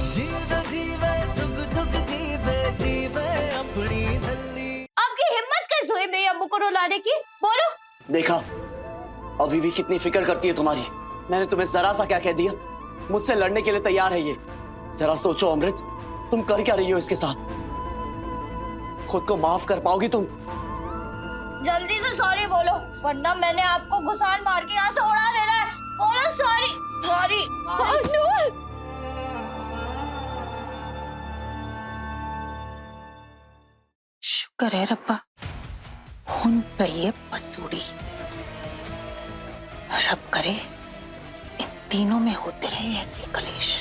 जीवे जीवे जुग जुग जीवे जीवे अपनी झल्ली। आपकी हिम्मत कैसे हुई मेरी अम्मू को रुलाने की? बोलो। देखा, अभी भी कितनी फिक्र करती है तुम्हारी। मैंने तुम्हें जरा सा क्या कह दिया? मुझसे लड़ने के लिए तैयार है ये। जरा सोचो अमृत, तुम कर क्या रही हो इसके साथ? खुद को माफ कर पाओगी तुम? जल्दी से सॉरी बोलो, वरना मैंने आपको घुसान मार के यहाँ से उड़ा देना है। बोलो सॉरी। सॉरी। शुक्र है रब्बा, हुन पई है पसूड़ी। रब करे इन तीनों में होते रहे ऐसे कलेश,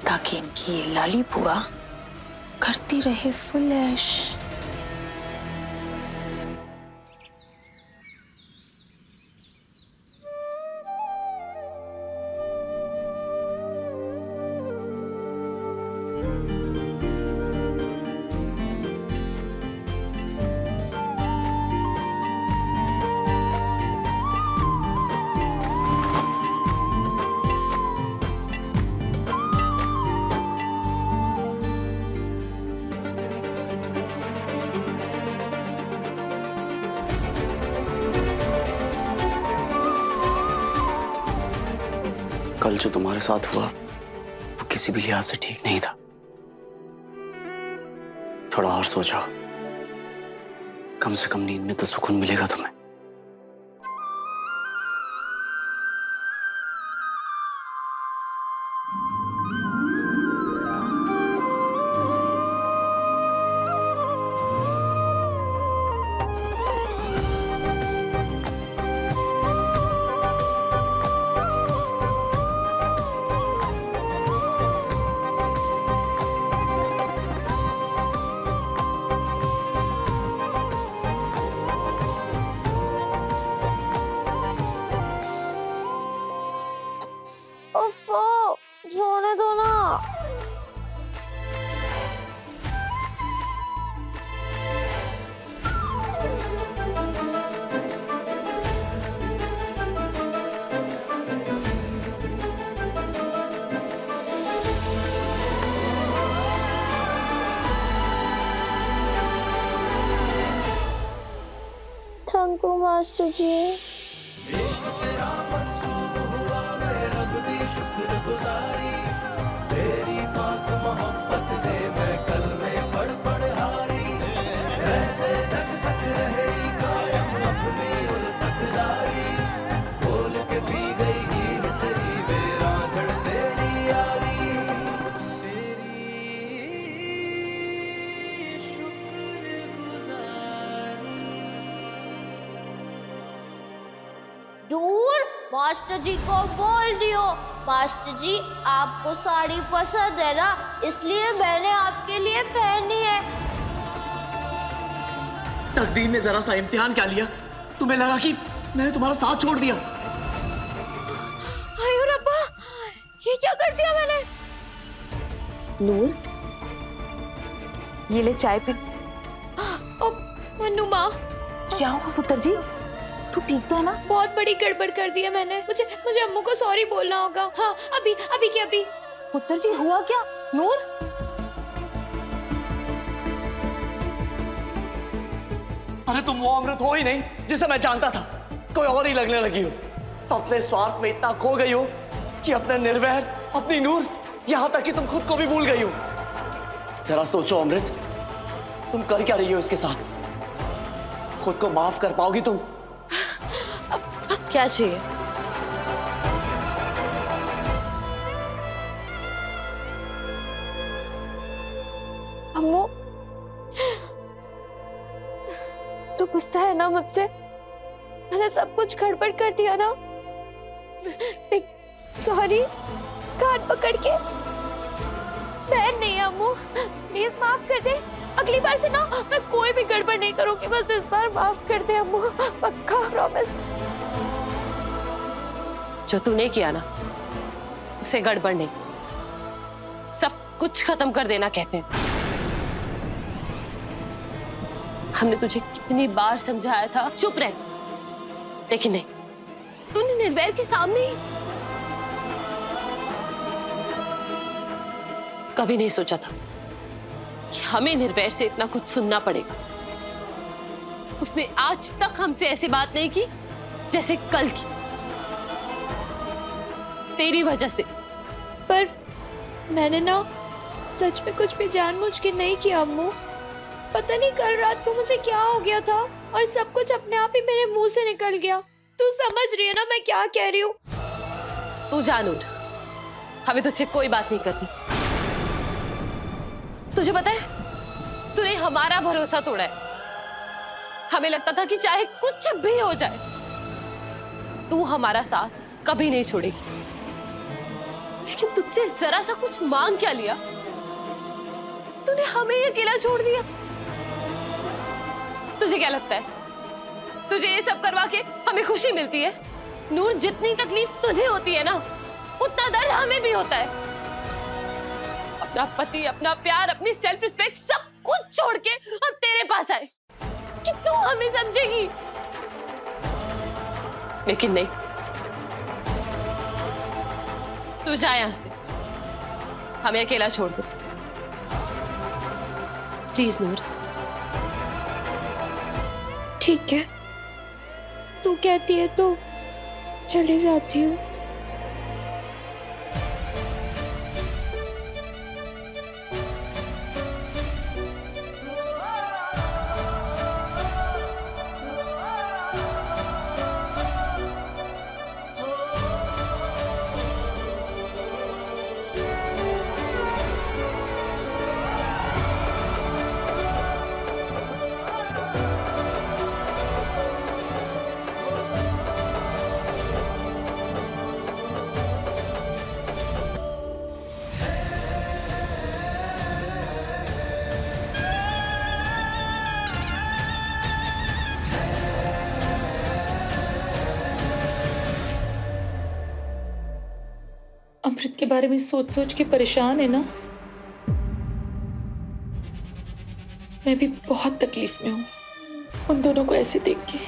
ताकि इनकी ये लाली बुआ करती रहे फुल ऐश। कल जो तुम्हारे साथ हुआ वो किसी भी लिहाज से ठीक नहीं था। थोड़ा और सो जाओ, कम से कम नींद में तो सुकून मिलेगा तुम्हें। सोने दो ना। थैंक यू मास्टर जी। शुक्रगुजारी तेरी बात मोहब्बत दे मैं कल में पढ़ हारी। रहते जग तक रहेगी कायम अपनी उल्फतदारी। बोल के पी गई हीर तेरी मेरा झड़ तेरी यारी। तेरी शुक्रगुजारी। दूर मास्टर जी को बोल दियो, मास्टर जी आपको साड़ी पसंद है ना, इसलिए मैंने आपके लिए पहनी है। तकदीर ने जरा सा इम्तिहान क्या लिया? तुम्हें लगा कि मैंने तुम्हारा साथ छोड़ दिया? आयो रब्बा, ये क्या कर दिया मैंने? नूर, ये ले चाय पी। मन्नू माँ, क्या हुआ पुत्र जी? तू ठीक तो है ना? बहुत बड़ी गड़बड़ कर दी है मैंने। मुझे अम्मू को सॉरी बोलना होगा। हाँ, अभी अभी क्या अभी। पुत्र जी हुआ क्या? नूर, अरे तुम वो अमृत हो ही नहीं जिसे मैं जानता था। कोई और ही लगने लगी हो। अपने स्वार्थ में इतना खो गई हो कि अपने निर्वैर, अपनी नूर, यहां तक कि तुम खुद को भी भूल गई हो। जरा सोचो अमृत, तुम कर क्या रही हो इसके साथ? खुद को माफ कर पाओगी तुम? क्या चाहिए? अम्मू, तो गुस्सा है ना मुझसे? मैंने सब कुछ गड़बड़ कर दिया ना? सॉरी, कान पकड़ के। मैं नहीं अम्मू, प्लीज माफ कर दे। अगली बार से ना मैं कोई भी गड़बड़ नहीं करूंगी, बस इस बार माफ कर दे अम्मू, पक्का, प्रॉमिस। जो तूने किया ना उसे गड़बड़ नहीं, सब कुछ खत्म कर देना कहते हैं। हमने तुझे कितनी बार समझाया था चुप रह, लेकिन नहीं, तूने निर्वैर के सामने ही कभी नहीं सोचा था कि हमें निर्वैर से इतना कुछ सुनना पड़ेगा। उसने आज तक हमसे ऐसी बात नहीं की जैसे कल की, तेरी वजह से। पर मैंने ना सच में कुछ भी जानबूझ के नहीं किया अम्मू। पता नहीं कल रात को मुझे क्या हो गया था और सब कुछ अपने आप ही मेरे मुंह से निकल गया। तू समझ रही है ना मैं क्या कह रही हूँ? तू जान उठ, हमें तुझसे कोई बात नहीं करनी। तुझे पता है तूने हमारा भरोसा तोड़ा है। हमें लगता था कि चाहे कुछ भी हो जाए तू हमारा साथ कभी नहीं छोड़ेगी, लेकिन तुझसे जरा सा कुछ मांग क्या लिया, तूने हमें ही अकेला छोड़ दिया। तुझे क्या लगता है तुझे ये सब करवा के हमें खुशी मिलती है? नूर, जितनी तकलीफ तुझे होती है ना उतना दर्द हमें भी होता है। अपना पति, अपना प्यार, अपनी सेल्फ रिस्पेक्ट सब कुछ छोड़ के हम तेरे पास आए कि तू हमें समझेगी, लेकिन नहीं। तू जा यहां से, हमें अकेला छोड़ दे प्लीज नूर। ठीक है, तू कहती है तो चली जाती हूँ। अमृत के बारे में सोच सोच के परेशान है ना। मैं भी बहुत तकलीफ में हूं उन दोनों को ऐसे देख के।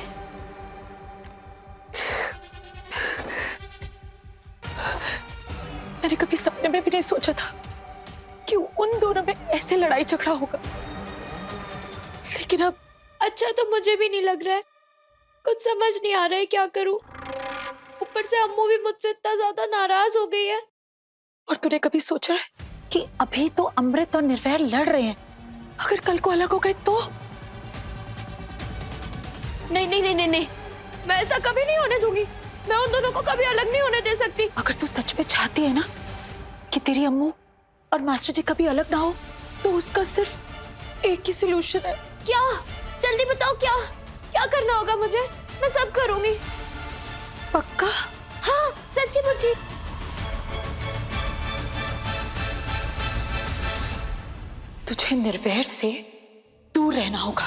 मैंने कभी सपने में भी नहीं सोचा था कि उन दोनों में ऐसे लड़ाई झगड़ा होगा, लेकिन अब अच्छा तो मुझे भी नहीं लग रहा है, कुछ समझ नहीं आ रहा है क्या करूं। ऊपर से अम्मू भी मुझसे इतना ज्यादा नाराज हो गई है। और तूने कभी सोचा है कि अभी तो अमृत और निर्वैर लड़ रहे हैं, अगर कल को अलग हो गए तो? नहीं नहीं नहीं नहीं नहीं, मैं ऐसा कभी नहीं होने दूंगी। मैं उन दोनों को कभी अलग नहीं होने दे सकती। अगर तू सच में चाहती है ना कि तेरी अम्मू और मास्टर जी कभी अलग ना हो, तो उसका सिर्फ एक ही सलूशन है। क्या? जल्दी बताओ क्या क्या करना होगा मुझे? मैं सब करूंगी। पक्का? हाँ सच्ची मुच्ची। तुझे निर्वैर से दूर रहना होगा।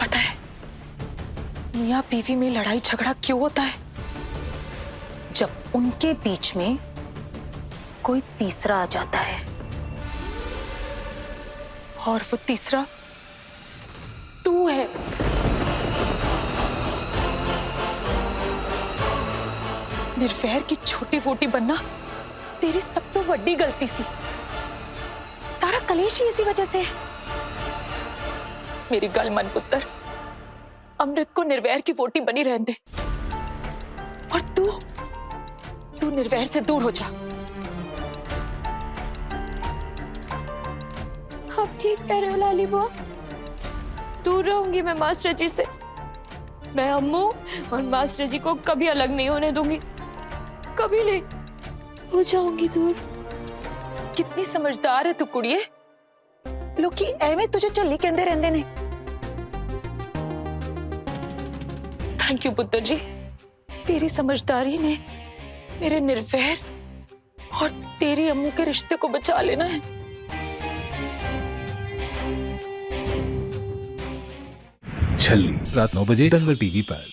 पता है मियां बीवी में लड़ाई झगड़ा क्यों होता है? जब उनके बीच में कोई तीसरा आ जाता है, और वो तीसरा तू है। निर्वैर की छोटी वोटी बनना तेरी सब तो बड़ी गलती सी। सारा कलेश ही इसी वजह से है। मेरी गल मन पुत्र, अमृत को निर्वैर की वोटी बनी रहने दे, और तू निर्वैर से दूर हो जा। आप ठीक कह रहे हो लाली बुआ, दूर रहूंगी मैं मास्टर जी से। मैं अम्मू और मास्टर जी को कभी अलग नहीं होने दूंगी, कभी नहीं। हो जाऊंगी दूर। कितनी समझदार है तू कुड़िए, लोकी एवें तुझे चली कहंदे रहंदे ने। थैंक यू पुत्र जी, तेरी समझदारी ने मेरे निर्वैर और तेरी अम्मू के रिश्ते को बचा लेना है। छल्ली रात 9 बजे दंगल टीवी पर।